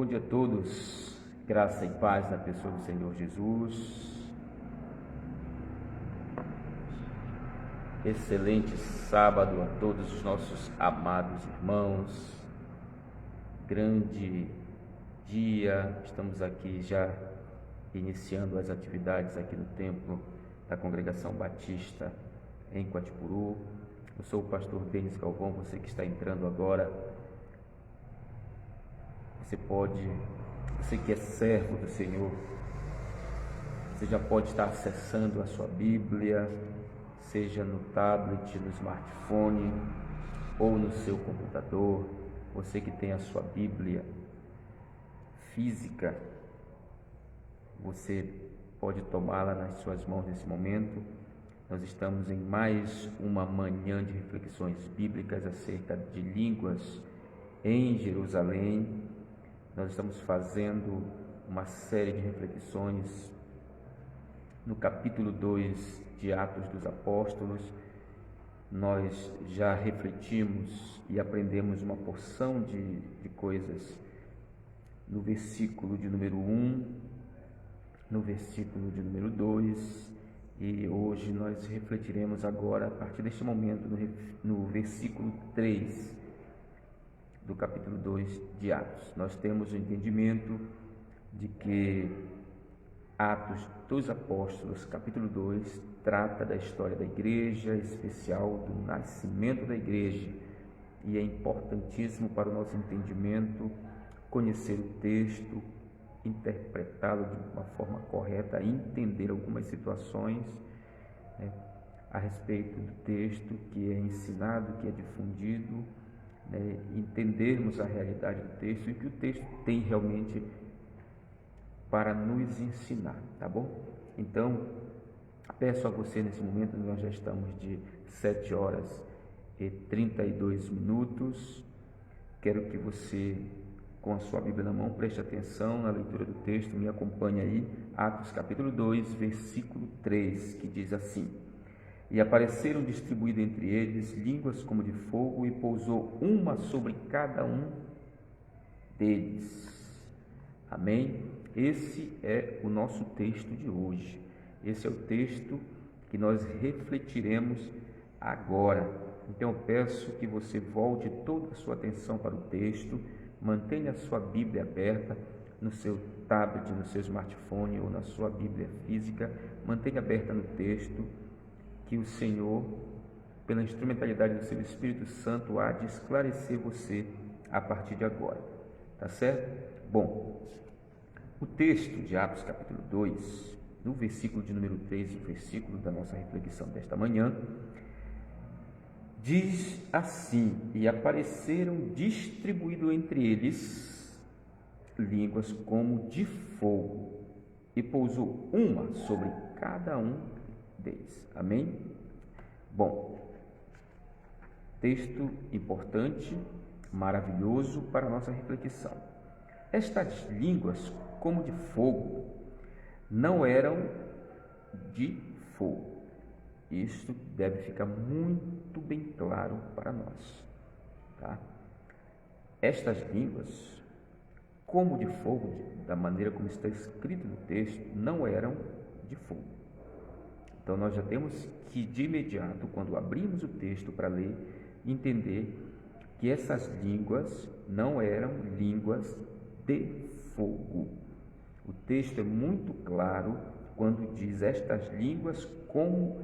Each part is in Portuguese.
Bom dia a todos, graça e paz na pessoa do Senhor Jesus. Excelente sábado a todos os nossos amados irmãos. Grande dia, estamos aqui já iniciando as atividades aqui no templo da Congregação Batista em Coatipuru. Eu sou o pastor Denis Galvão, você que está entrando agora. Você que é servo do Senhor, você já pode estar acessando a sua Bíblia, seja no tablet, no smartphone ou no seu computador. Você que tem a sua Bíblia física, você pode tomá-la nas suas mãos nesse momento. Nós estamos em mais uma manhã de reflexões bíblicas acerca de línguas em Jerusalém. Nós estamos fazendo uma série de reflexões no capítulo 2 de Atos dos Apóstolos. Nós já refletimos e aprendemos uma porção de coisas no versículo de número 1, no versículo de número 2, e hoje nós refletiremos agora, a partir deste momento, no versículo 3 do capítulo 2 de Atos. Nós temos o entendimento de que Atos dos Apóstolos, capítulo 2, trata da história da igreja, em especial do nascimento da igreja, e é importantíssimo para o nosso entendimento conhecer o texto, interpretá-lo de uma forma correta, entender algumas situações a respeito do texto que é ensinado, que é difundido, entendermos a realidade do texto e o que o texto tem realmente para nos ensinar, tá bom? Então, peço a você nesse momento, nós já estamos de 7 horas e 32 minutos, quero que você, com a sua Bíblia na mão, preste atenção na leitura do texto, me acompanhe aí, Atos capítulo 2, versículo 3, que diz assim: E apareceram distribuídas entre eles línguas como de fogo, e pousou uma sobre cada um deles. Amém? Esse é o nosso texto de hoje. Esse é o texto que nós refletiremos agora. Então eu peço que você volte toda a sua atenção para o texto, mantenha a sua Bíblia aberta no seu tablet, no seu smartphone ou na sua Bíblia física, mantenha aberta no texto, que o Senhor, pela instrumentalidade do seu Espírito Santo, há de esclarecer você a partir de agora, tá certo? Bom, o texto de Atos capítulo 2, no versículo de número 3, o versículo da nossa reflexão desta manhã, diz assim: E apareceram distribuído entre eles línguas como de fogo, e pousou uma sobre cada um deles. Amém? Bom, texto importante, maravilhoso para a nossa reflexão. Estas línguas como de fogo não eram de fogo. Isto deve ficar muito bem claro para nós, tá? Estas línguas como de fogo, da maneira como está escrito no texto, não eram de fogo. Então nós já temos que de imediato, quando abrimos o texto para ler, entender que essas línguas não eram línguas de fogo. O texto é muito claro quando diz estas línguas como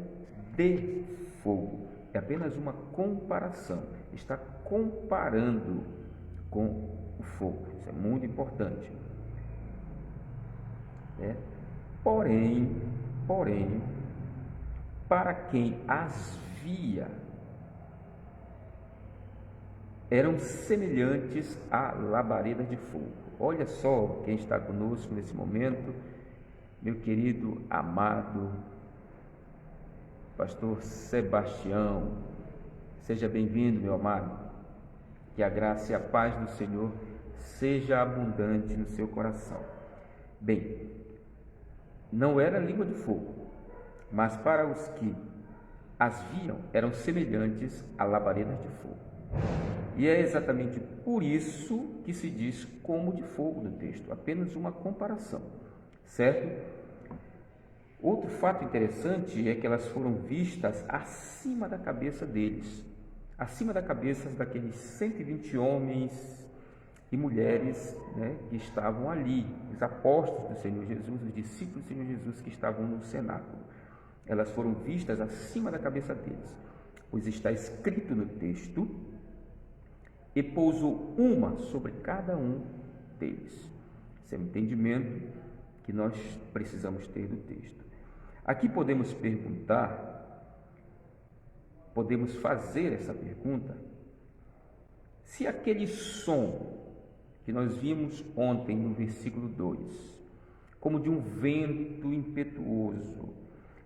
de fogo. É apenas uma comparação, está comparando com o fogo. Isso é muito importante. Porém, para quem as via, eram semelhantes a labaredas de fogo. Olha só quem está conosco nesse momento, meu querido, amado pastor Sebastião. Seja bem-vindo, meu amado. Que a graça e a paz do Senhor seja abundante no seu coração. Bem, não era língua de fogo, mas para os que as viam, eram semelhantes a labaredas de fogo. E é exatamente por isso que que se diz como de fogo no texto, apenas uma comparação, certo? Outro fato interessante é que elas foram vistas acima da cabeça deles, acima da cabeça daqueles 120 homens e mulheres, que estavam ali, os apóstolos do Senhor Jesus, os discípulos do Senhor Jesus que estavam no cenáculo. Elas foram vistas acima da cabeça deles, pois está escrito no texto: e pousou uma sobre cada um deles. Esse é o entendimento que nós precisamos ter do texto. Aqui podemos fazer essa pergunta: se aquele som que nós vimos ontem no versículo 2, como de um vento impetuoso,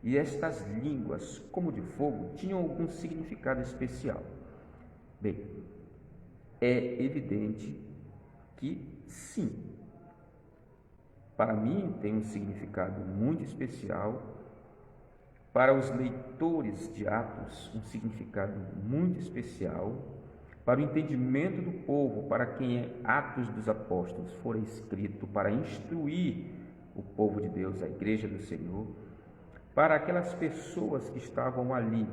e estas línguas como de fogo, tinham algum significado especial? Bem, é evidente que sim. Para mim tem um significado muito especial, para os leitores de Atos um significado muito especial, para o entendimento do povo, para quem Atos dos Apóstolos fora escrito para instruir o povo de Deus, a igreja do Senhor, para aquelas pessoas que estavam ali,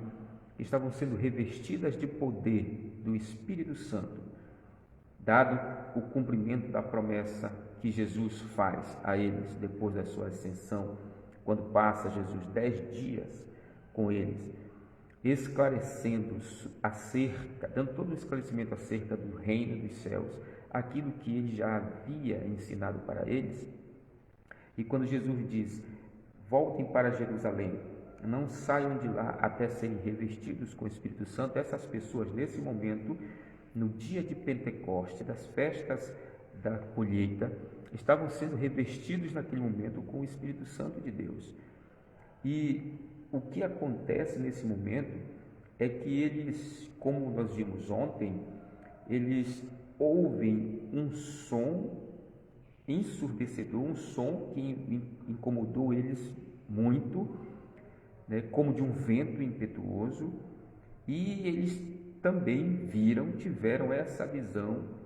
que estavam sendo revestidas de poder do Espírito Santo, dado o cumprimento da promessa que Jesus faz a eles depois da sua ascensão, quando passa Jesus 10 dias com eles, esclarecendo dando todo o esclarecimento acerca do reino dos céus, aquilo que ele já havia ensinado para eles. E quando Jesus diz: voltem para Jerusalém, não saiam de lá até serem revestidos com o Espírito Santo, essas pessoas nesse momento, no dia de Pentecoste, das festas da colheita, estavam sendo revestidos naquele momento com o Espírito Santo de Deus. E o que acontece nesse momento é que eles, como nós vimos ontem, eles ouvem um som ensurdecedor, um som que incomodou eles muito, como de um vento impetuoso, e eles também tiveram essa visão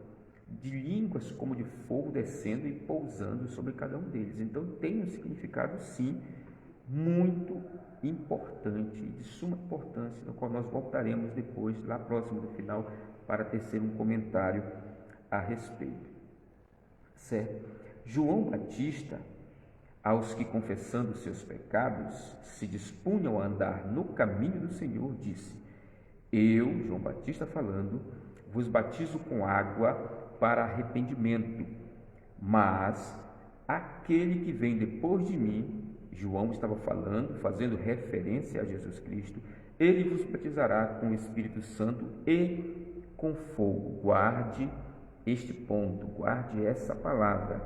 de línguas como de fogo descendo e pousando sobre cada um deles. Então tem um significado, sim, muito importante, de suma importância, no qual nós voltaremos depois, lá próximo do final, para tecer um comentário a respeito. Certo? João Batista, aos que, confessando seus pecados, se dispunham a andar no caminho do Senhor, disse: eu, João Batista falando, vos batizo com água para arrependimento, mas aquele que vem depois de mim, João estava falando, fazendo referência a Jesus Cristo, ele vos batizará com o Espírito Santo e com fogo. Guarde este ponto, guarde essa palavra.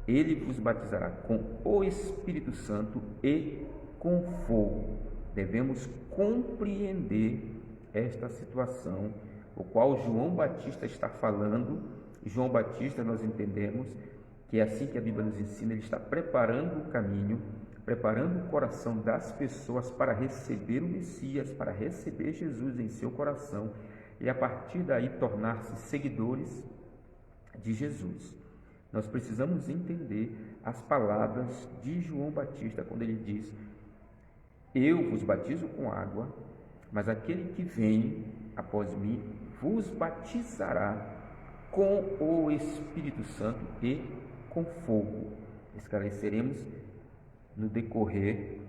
Ele vos batizará com o Espírito Santo e com fogo. Devemos compreender esta situação, o qual João Batista está falando. João Batista, nós entendemos que é assim que a Bíblia nos ensina, ele está preparando o caminho, preparando o coração das pessoas para receber o Messias, para receber Jesus em seu coração e a partir daí tornar-se seguidores de Jesus. Nós precisamos entender as palavras de João Batista quando ele diz: eu vos batizo com água, mas aquele que vem após mim vos batizará com o Espírito Santo e com fogo. Esclareceremos no decorrer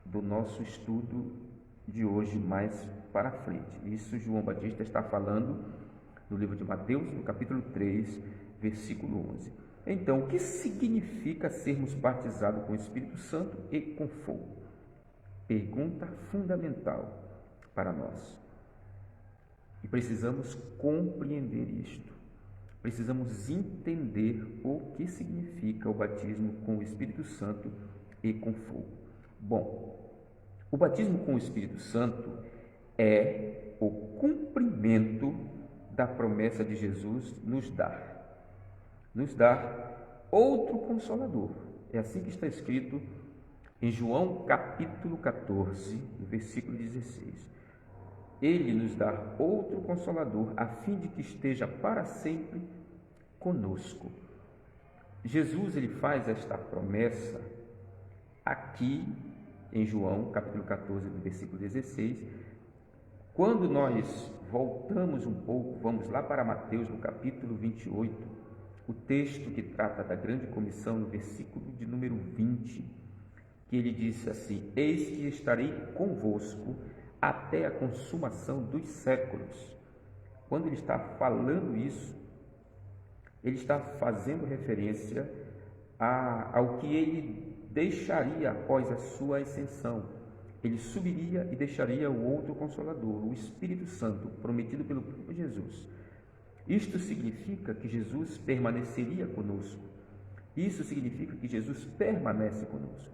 do nosso estudo de hoje mais para frente. Isso João Batista está falando no livro de Mateus, no capítulo 3, versículo 11. Então, o que significa sermos batizados com o Espírito Santo e com fogo? Pergunta fundamental para nós. E precisamos compreender isto. Precisamos entender o que significa o batismo com o Espírito Santo e com fogo. Bom, o batismo com o Espírito Santo é o cumprimento da promessa de Jesus nos dar outro Consolador. É assim que está escrito em João capítulo 14, versículo 16. Ele nos dá outro Consolador, a fim de que esteja para sempre conosco. Jesus ele faz esta promessa aqui em João, capítulo 14, do versículo 16. Quando nós voltamos um pouco, vamos lá para Mateus, no capítulo 28, o texto que trata da grande comissão, no versículo de número 20, que ele disse assim: eis que estarei convosco até a consumação dos séculos. Quando ele está falando isso, ele está fazendo referência ao que ele deixaria após a sua ascensão. Ele subiria e deixaria o outro Consolador, o Espírito Santo, prometido pelo próprio Jesus. Isto significa que Jesus permaneceria conosco. Isso significa que Jesus permanece conosco.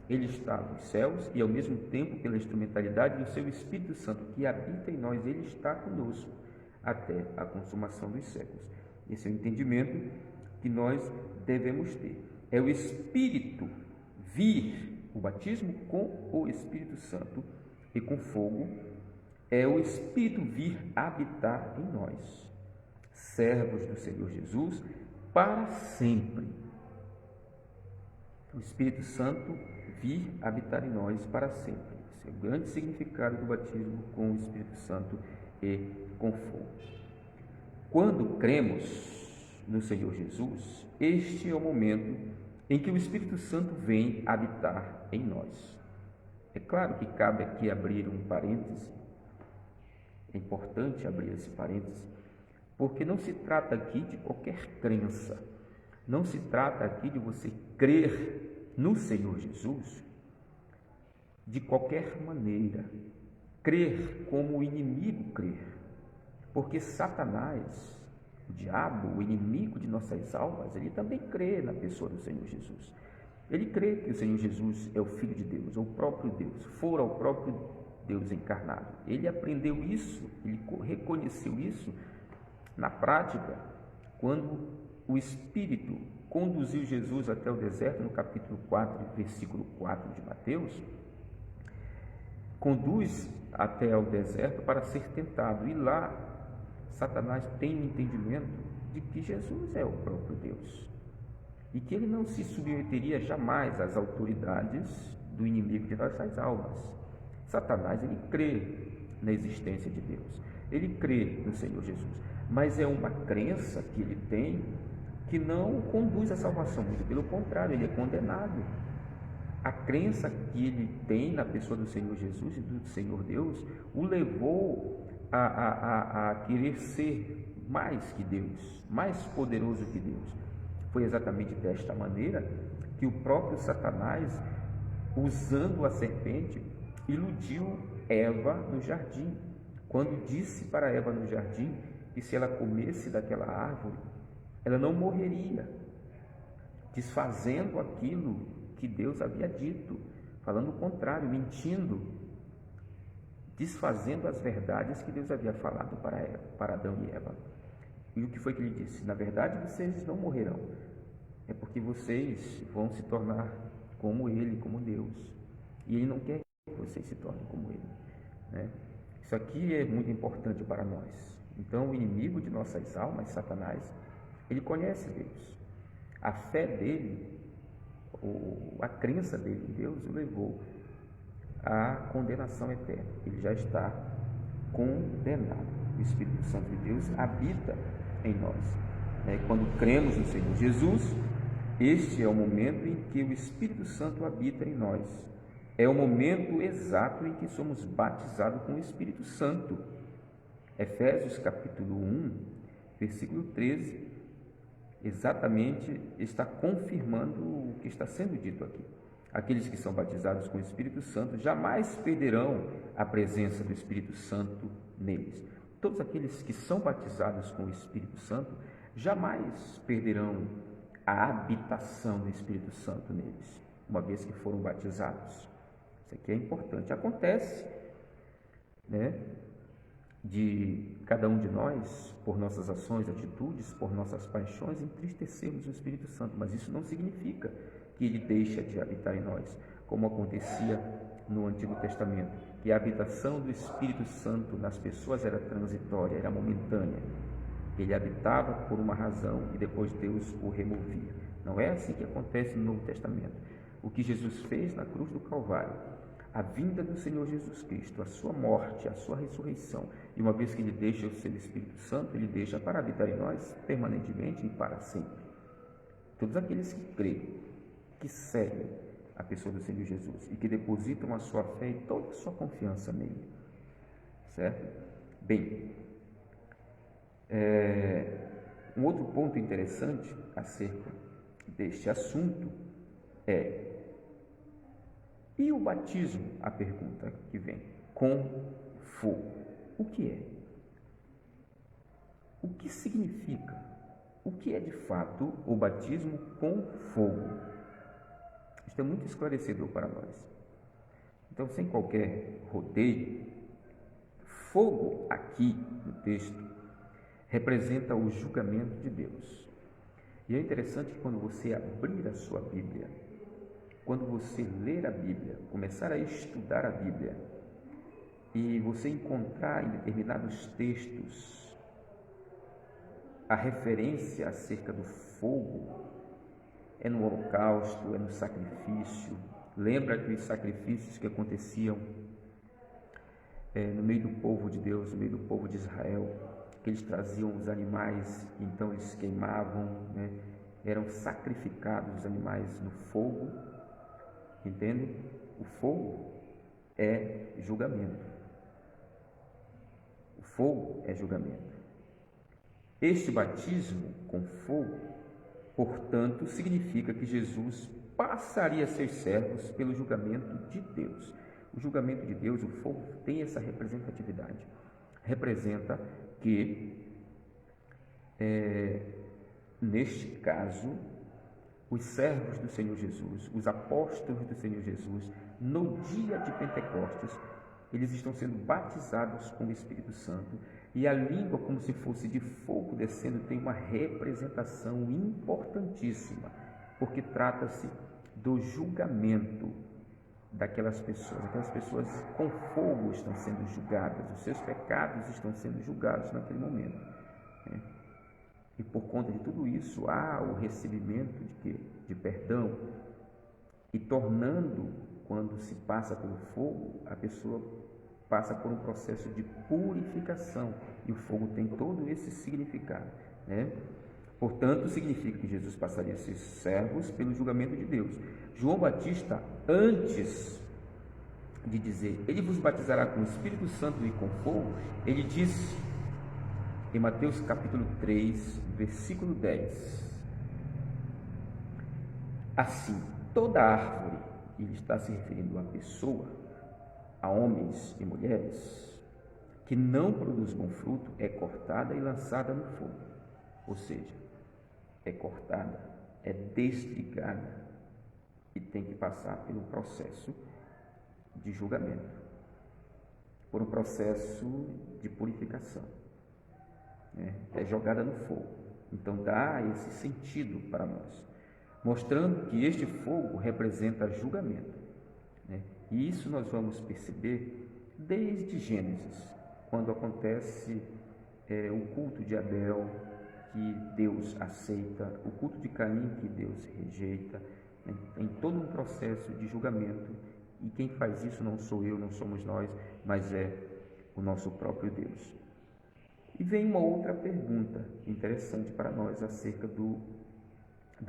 Ele está nos céus e, ao mesmo tempo, pela instrumentalidade do seu Espírito Santo que habita em nós, ele está conosco até a consumação dos séculos. Esse é o entendimento que nós devemos ter. É o Espírito vir, o batismo com o Espírito Santo e com fogo, é o Espírito vir habitar em nós, servos do Senhor Jesus, para sempre. O Espírito Santo vir habitar em nós para sempre. Esse é o grande significado do batismo com o Espírito Santo e com fogo. Quando cremos no Senhor Jesus, este é o momento em que o Espírito Santo vem habitar em nós. É claro que cabe aqui abrir um parêntese, é importante abrir esse parêntese, porque não se trata aqui de qualquer crença, não se trata aqui de você crer no Senhor Jesus de qualquer maneira, crer como o inimigo crê, porque Satanás, o diabo, o inimigo de nossas almas, ele também crê na pessoa do Senhor Jesus. Ele crê que o Senhor Jesus é o Filho de Deus, ou o próprio Deus, fora o próprio Deus encarnado. Ele aprendeu isso, ele reconheceu isso na prática, quando o Espírito conduziu Jesus até o deserto, no capítulo 4, versículo 4 de Mateus, conduz até ao deserto para ser tentado, e lá Satanás tem o entendimento de que Jesus é o próprio Deus e que ele não se submeteria jamais às autoridades do inimigo de nossas almas. Satanás, ele crê na existência de Deus, ele crê no Senhor Jesus, mas é uma crença que ele tem que não conduz à salvação, muito pelo contrário, ele é condenado. A crença que ele tem na pessoa do Senhor Jesus e do Senhor Deus o levou a querer ser mais que Deus, mais poderoso que Deus. Foi exatamente desta maneira que o próprio Satanás, usando a serpente, iludiu Eva no jardim, quando disse para Eva no jardim que se ela comesse daquela árvore, ela não morreria, desfazendo aquilo que Deus havia dito, falando o contrário, mentindo, desfazendo as verdades que Deus havia falado para Adão e Eva. E o que foi que ele disse? Na verdade, vocês não morrerão, é porque vocês vão se tornar como ele, como Deus, e ele não quer que vocês se tornem como ele, né? Isso aqui é muito importante para nós. Então, o inimigo de nossas almas, Satanás, ele conhece Deus. A fé dele, a crença dele em Deus o levou à condenação eterna. Ele já está condenado. O Espírito Santo de Deus habita em nós. Quando cremos no Senhor Jesus, este é o momento em que o Espírito Santo habita em nós. É o momento exato em que somos batizados com o Espírito Santo. Efésios capítulo 1, versículo 13, exatamente está confirmando o que está sendo dito aqui. Aqueles que são batizados com o Espírito Santo jamais perderão a presença do Espírito Santo neles. Todos aqueles que são batizados com o Espírito Santo jamais perderão a habitação do Espírito Santo neles, uma vez que foram batizados. Isso aqui é importante. Acontece, de cada um de nós, por nossas ações, atitudes, por nossas paixões, entristecermos o Espírito Santo, mas isso não significa que ele deixa de habitar em nós, como acontecia no Antigo Testamento, que a habitação do Espírito Santo nas pessoas era transitória, era momentânea. Ele habitava por uma razão e depois Deus o removia. Não é assim que acontece no Novo Testamento. O que Jesus fez na cruz do Calvário, a vinda do Senhor Jesus Cristo, a sua morte, a sua ressurreição, e uma vez que Ele deixa o seu Espírito Santo, Ele deixa para habitar em nós permanentemente e para sempre. Todos aqueles que creem, que seguem a pessoa do Senhor Jesus e que depositam a sua fé e toda a sua confiança nele. Certo? Bem, um outro ponto interessante acerca deste assunto é: e o batismo? A pergunta que vem, com fogo. O que é? O que significa? O que é de fato o batismo com fogo? Isto é muito esclarecedor para nós. Então, sem qualquer rodeio, fogo aqui no texto representa o julgamento de Deus. E é interessante que quando você abrir a sua Bíblia, quando você ler a Bíblia, começar a estudar a Bíblia, e você encontrar em determinados textos a referência acerca do fogo, é no holocausto, é no sacrifício. Lembra aqueles sacrifícios que aconteciam no meio do povo de Deus, no meio do povo de Israel, que eles traziam os animais, então eles queimavam, né? Eram sacrificados os animais no fogo, entende? O fogo é julgamento. O fogo é julgamento. Este batismo com fogo, portanto, significa que Jesus passaria a ser servos pelo julgamento de Deus. O julgamento de Deus, o fogo, tem essa representatividade. Representa que, neste caso, os servos do Senhor Jesus, os apóstolos do Senhor Jesus, no dia de Pentecostes, eles estão sendo batizados com o Espírito Santo, e a língua, como se fosse de fogo descendo, tem uma representação importantíssima, porque trata-se do julgamento daquelas pessoas. Aquelas pessoas com fogo estão sendo julgadas, os seus pecados estão sendo julgados naquele momento, né? E por conta de tudo isso, há o recebimento de perdão, e tornando, quando se passa pelo fogo, a pessoa passa por um processo de purificação, e o fogo tem todo esse significado, né? Portanto, significa que Jesus passaria a ser servos pelo julgamento de Deus. João Batista, antes de dizer, ele vos batizará com o Espírito Santo e com fogo, ele disse em Mateus capítulo 3, versículo 10, assim, toda árvore, ele está se referindo a pessoa, a homens e mulheres, que não produz bom fruto, é cortada e lançada no fogo. Ou seja, é cortada, é desligada e tem que passar por um processo de julgamento, por um processo de purificação, né? É jogada no fogo. Então dá esse sentido para nós, mostrando que este fogo representa julgamento, né? E isso nós vamos perceber desde Gênesis, quando acontece o culto de Abel, que Deus aceita, o culto de Caim, que Deus rejeita, né? Tem todo um processo de julgamento, e quem faz isso não sou eu, não somos nós, mas é o nosso próprio Deus. E vem uma outra pergunta interessante para nós acerca do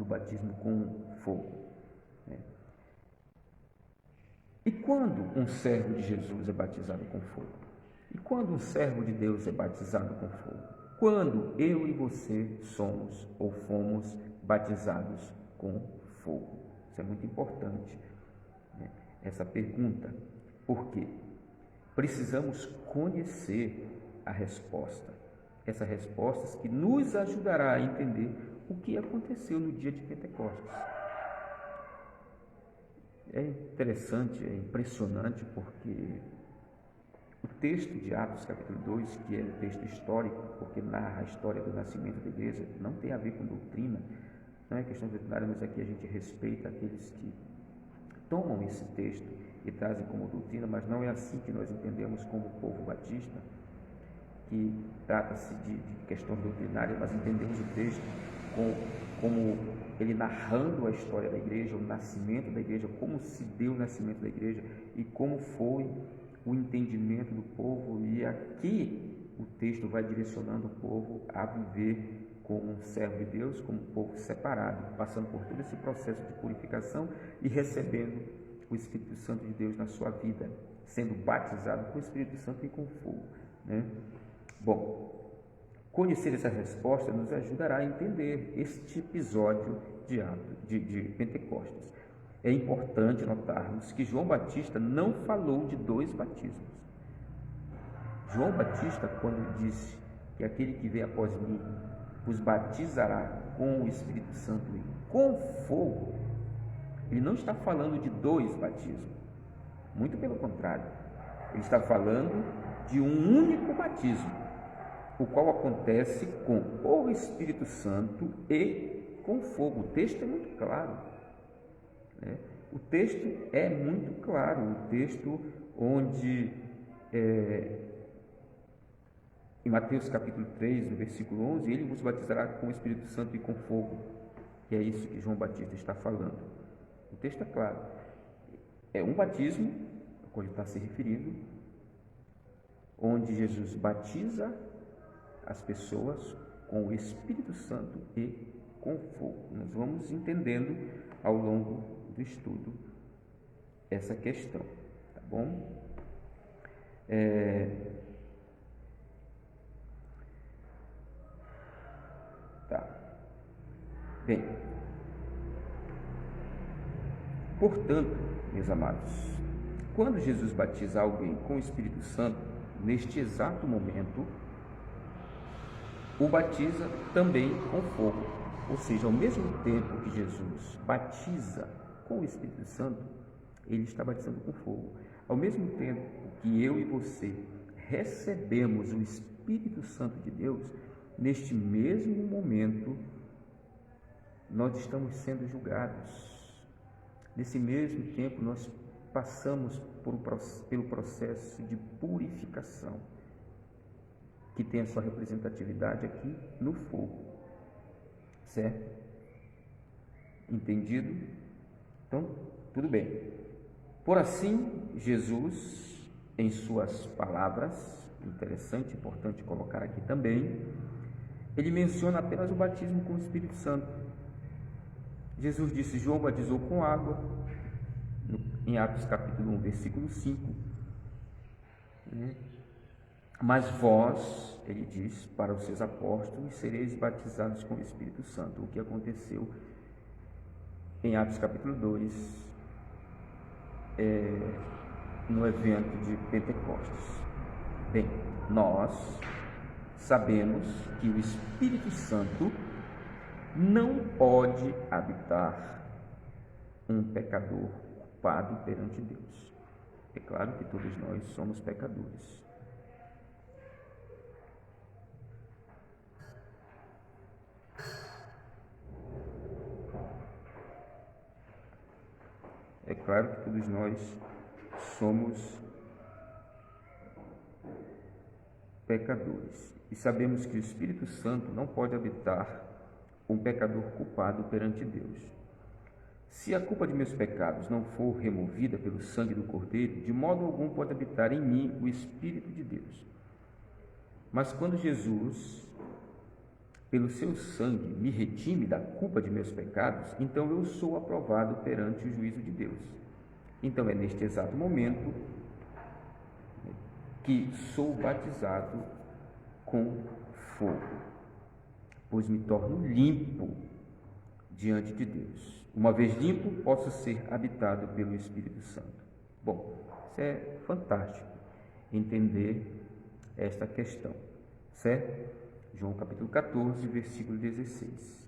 batismo com fogo, né? E quando um servo de Jesus é batizado com fogo? E quando um servo de Deus é batizado com fogo? Quando eu e você somos ou fomos batizados com fogo? Isso é muito importante, né? Essa pergunta. Por quê? Precisamos conhecer a resposta. Essa resposta que nos ajudará a entender o que aconteceu no dia de Pentecostes. É interessante, é impressionante, porque o texto de Atos capítulo 2, que é um texto histórico, porque narra a história do nascimento da igreja, não tem a ver com doutrina, não é questão doutrinária, mas aqui a gente respeita aqueles que tomam esse texto e trazem como doutrina, mas não é assim que nós entendemos como povo batista, que trata-se de questão doutrinária, mas entendemos o texto como ele narrando a história da igreja, o nascimento da igreja, como se deu o nascimento da igreja e como foi o entendimento do povo, e aqui o texto vai direcionando o povo a viver como um servo de Deus, como um povo separado, passando por todo esse processo de purificação e recebendo o Espírito Santo de Deus na sua vida, sendo batizado com o Espírito Santo e com fogo, né? Bom, conhecer essa resposta nos ajudará a entender este episódio de Pentecostes. É importante notarmos que João Batista não falou de 2 batismos. João Batista, quando disse que aquele que vem após mim os batizará com o Espírito Santo e com fogo, ele não está falando de 2 batismos. Muito pelo contrário, ele está falando de um único batismo, o qual acontece com o Espírito Santo e com fogo. O texto é muito claro, né? O texto é muito claro, o texto onde em Mateus capítulo 3, no versículo 11, ele vos batizará com o Espírito Santo e com fogo. E é isso que João Batista está falando. O texto é claro. É um batismo, a qual ele está se referindo, onde Jesus batiza as pessoas com o Espírito Santo e com fogo. Nós vamos entendendo ao longo do estudo essa questão, tá bom? Bem, portanto, meus amados, quando Jesus batiza alguém com o Espírito Santo, neste exato momento, o batiza também com fogo. Ou seja, ao mesmo tempo que Jesus batiza com o Espírito Santo, ele está batizando com fogo. Ao mesmo tempo que eu e você recebemos o Espírito Santo de Deus, neste mesmo momento, nós estamos sendo julgados. Nesse mesmo tempo, nós passamos pelo processo de purificação, que tem a sua representatividade aqui no fogo, certo? Entendido? Então, tudo bem. Por assim, Jesus, em suas palavras, interessante, importante colocar aqui também, ele menciona apenas o batismo com o Espírito Santo. Jesus disse: João batizou com água, em Atos capítulo 1, versículo 5. Mas vós, ele diz, para os seus apóstolos, sereis batizados com o Espírito Santo. O que aconteceu em Atos capítulo 2, no evento de Pentecostes. Bem, nós sabemos que o Espírito Santo não pode habitar um pecador culpado perante Deus. É claro que todos nós somos pecadores. É claro que todos nós somos pecadores. E sabemos que o Espírito Santo não pode habitar um pecador culpado perante Deus. Se a culpa de meus pecados não for removida pelo sangue do Cordeiro, de modo algum pode habitar em mim o Espírito de Deus. Mas quando Jesus, pelo seu sangue, me redime da culpa de meus pecados, então eu sou aprovado perante o juízo de Deus. Então é neste exato momento que sou batizado com fogo, pois me torno limpo diante de Deus. Uma vez limpo, posso ser habitado pelo Espírito Santo. Bom, isso é fantástico, entender esta questão, certo? João capítulo 14, versículo 16.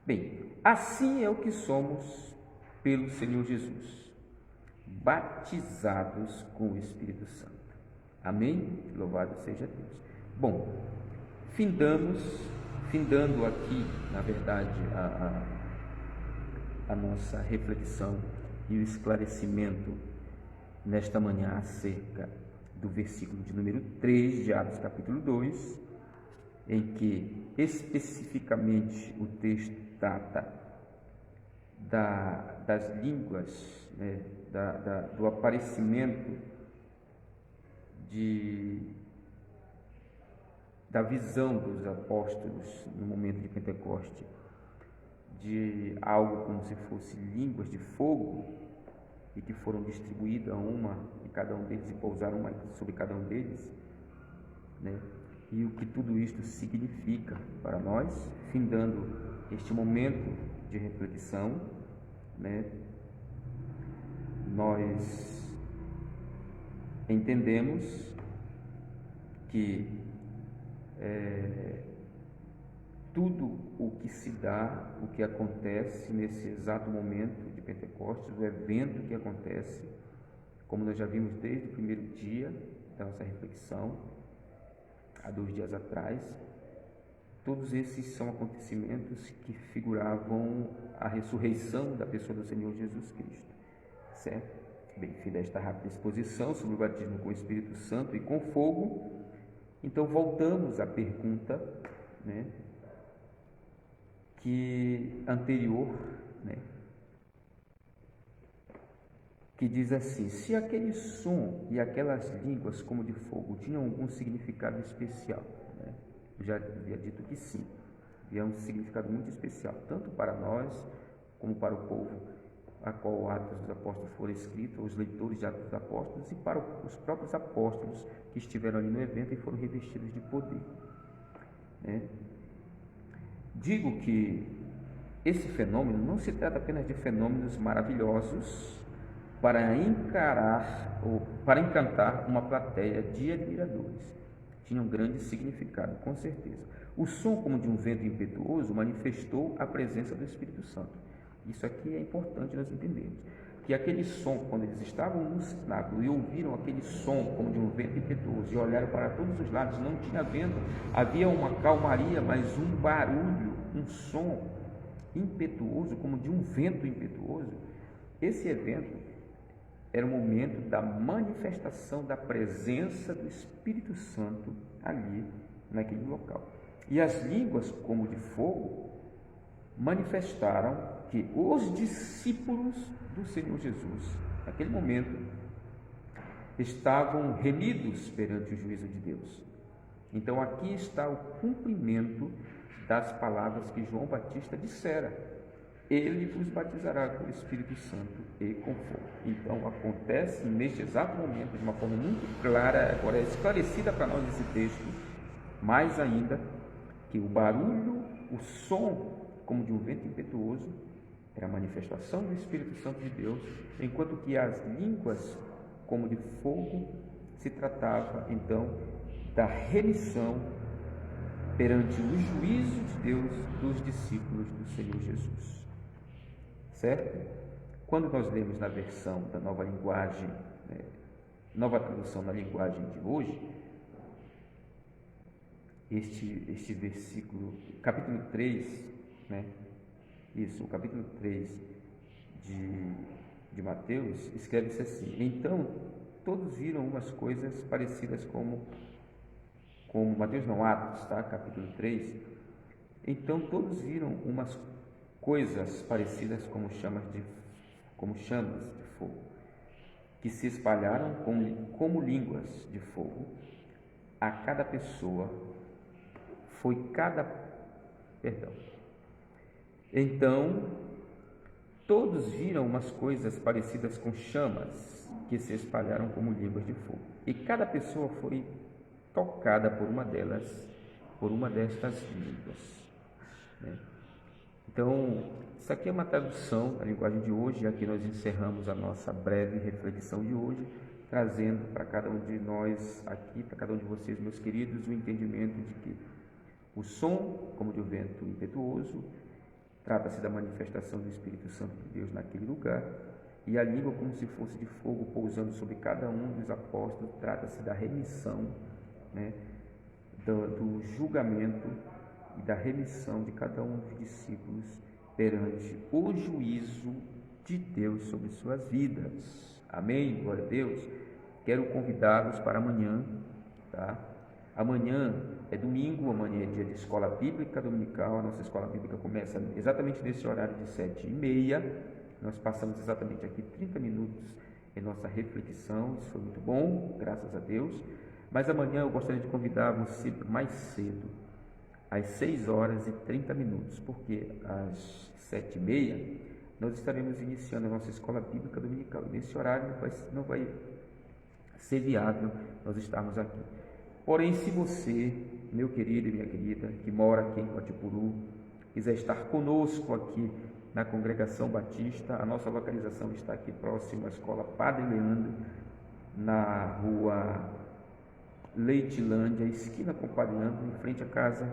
Bem, assim é o que somos pelo Senhor Jesus, batizados com o Espírito Santo. Amém? Louvado seja Deus. Bom, findando aqui, na verdade, a nossa reflexão e o esclarecimento nesta manhã acerca do versículo de número 3 de Atos capítulo 2, em que especificamente o texto trata das línguas, né, do aparecimento da visão dos apóstolos no momento de Pentecoste, de algo como se fosse línguas de fogo, e que foram distribuídas uma em cada um deles e pousaram uma sobre cada um deles, né? E o que tudo isto significa para nós, findando este momento de reflexão, né? Nós entendemos que tudo o que se dá, o que acontece nesse exato momento de Pentecostes, o evento que acontece, como nós já vimos desde o primeiro dia da nossa reflexão, há 2 dias atrás, todos esses são acontecimentos que figuravam a ressurreição da pessoa do Senhor Jesus Cristo, certo? Bem, fim desta rápida exposição sobre o batismo com o Espírito Santo e com fogo, então voltamos à pergunta, né, que anterior, né, que diz assim: se aquele som e aquelas línguas como de fogo tinham algum significado especial, né? Eu já havia dito que sim, havia um significado muito especial, tanto para nós como para o povo a qual o Atos dos Apóstolos foram escritos, os leitores de Atos dos Apóstolos, e para os próprios apóstolos que estiveram ali no evento e foram revestidos de poder, né? Digo que esse fenômeno não se trata apenas de fenômenos maravilhosos para encantar uma plateia de admiradores. Tinha um grande significado, com certeza. O som, como de um vento impetuoso, manifestou a presença do Espírito Santo. Isso aqui é importante nós entendermos. Que aquele som, quando eles estavam no cenáculo e ouviram aquele som como de um vento impetuoso e olharam para todos os lados, não tinha vento, havia uma calmaria, mas um barulho, um som impetuoso, como de um vento impetuoso. Esse evento era o momento da manifestação da presença do Espírito Santo ali, naquele local. E as línguas como de fogo manifestaram que os discípulos do Senhor Jesus, naquele momento, estavam remidos perante o juízo de Deus. Então aqui está o cumprimento das palavras que João Batista dissera: ele vos batizará com o Espírito Santo e com fogo. Então acontece neste exato momento, de uma forma muito clara, agora é esclarecida para nós esse texto, mais ainda, que o barulho, o som como de um vento impetuoso, era a manifestação do Espírito Santo de Deus, enquanto que as línguas como de fogo se tratava então da remissão perante o juízo de Deus dos discípulos do Senhor Jesus. Certo? Quando nós lemos na versão da nova linguagem, nova tradução na linguagem de hoje, este versículo, capítulo 3, né? Isso, o capítulo 3 de Mateus, escreve-se assim: então todos viram umas coisas parecidas como Mateus não, Atos, tá? Capítulo 3. Então todos viram umas coisas parecidas como chamas de fogo, que se espalharam como línguas de fogo. A cada pessoa Então todos viram umas coisas parecidas com chamas que se espalharam como línguas de fogo, e cada pessoa foi tocada por uma destas línguas, né? Então, isso aqui é uma tradução da linguagem de hoje. Aqui nós encerramos a nossa breve reflexão de hoje, trazendo para cada um de nós aqui, para cada um de vocês, meus queridos, o entendimento de que o som, como de um vento impetuoso, trata-se da manifestação do Espírito Santo de Deus naquele lugar, e a língua, como se fosse de fogo pousando sobre cada um dos apóstolos, trata-se da remissão, né, do julgamento e da remissão de cada um dos discípulos perante o juízo de Deus sobre suas vidas. Amém? Glória a Deus. Quero convidá-los para amanhã, tá? Amanhã é domingo, amanhã é dia de escola bíblica dominical. A nossa escola bíblica começa exatamente nesse horário de 7h30. Nós passamos exatamente aqui 30 minutos em nossa reflexão. Isso foi muito bom, graças a Deus. Mas amanhã eu gostaria de convidar você mais cedo, às 6h30, porque às 7h30 nós estaremos iniciando a nossa escola bíblica dominical. E nesse horário não vai ser viável nós estarmos aqui. Porém, se você, meu querido e minha querida, que mora aqui em Coatipuru, quiser estar conosco aqui na Congregação Batista, a nossa localização está aqui próximo à Escola Padre Leandro, na rua Leitilândia, esquina com o Padre Leandro, em frente à casa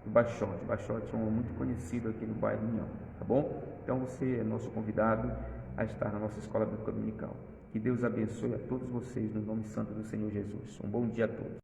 do Baixote. Baixote é um muito conhecido aqui no bairro União, tá bom? Então você é nosso convidado a estar na nossa Escola Bíblica Dominical. Que Deus abençoe a todos vocês no nome santo do Senhor Jesus. Um bom dia a todos.